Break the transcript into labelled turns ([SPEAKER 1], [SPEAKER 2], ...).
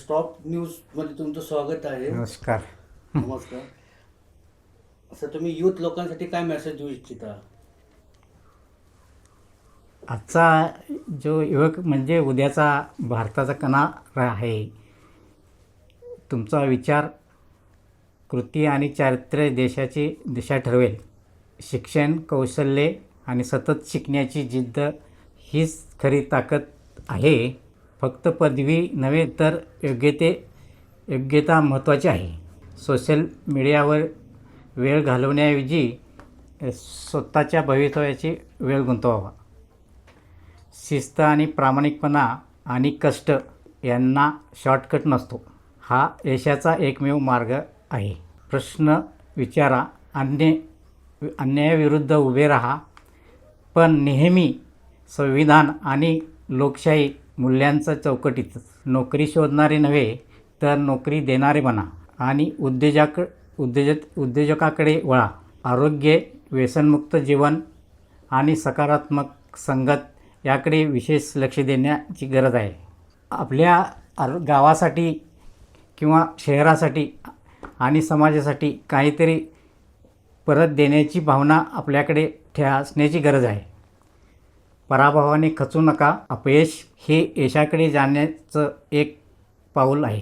[SPEAKER 1] Stop न्यूजमध्ये तुमचं स्वागत आहे.
[SPEAKER 2] नमस्कार.
[SPEAKER 1] नमस्कार. असं तुम्ही यूथ लोकांसाठी काय मेसेज देऊ इच्छिता?
[SPEAKER 2] आजचा जो युवक म्हणजे उद्याचा भारताचा कणा आहे. तुमचा विचार, कृती आणि चारित्र्य देशाची दिशा ठरवेल. शिक्षण, कौशल्ये आणि सतत शिकण्याची जिद्द हीच खरी ताकद आहे. फक्त पदवी नव्हे तर योग्यता महत्त्वाची आहे. सोशल मीडियावर वेळ घालवण्याऐवजी स्वतःच्या भवितव्याची वेळ गुंतवावा. शिस्त आणि प्रामाणिकपणा आणि कष्ट यांना शॉर्टकट नसतो. हा यशाचा एकमेव मार्ग आहे. प्रश्न विचारा, अन्यायाविरुद्ध उभे राहा, पण नेहमी संविधान आणि लोकशाही मूल्यांच्या चौकटीत. नोकरी शोधणारे नव्हे तर नोकरी देणारे बना आणि उद्योजकाकडे वळा. आरोग्य, व्यसनमुक्त जीवन आणि सकारात्मक संगत याकडे विशेष लक्ष देण्याची गरज आहे. आपल्या गावासाठी किंवा शहरासाठी आणि समाजासाठी काहीतरी परत देण्याची भावना आपल्याकडे असण्याची गरज आहे. पराभवाने खचू नका. अपयश हे यशाकडे जाण्याचं एक पाऊल आहे.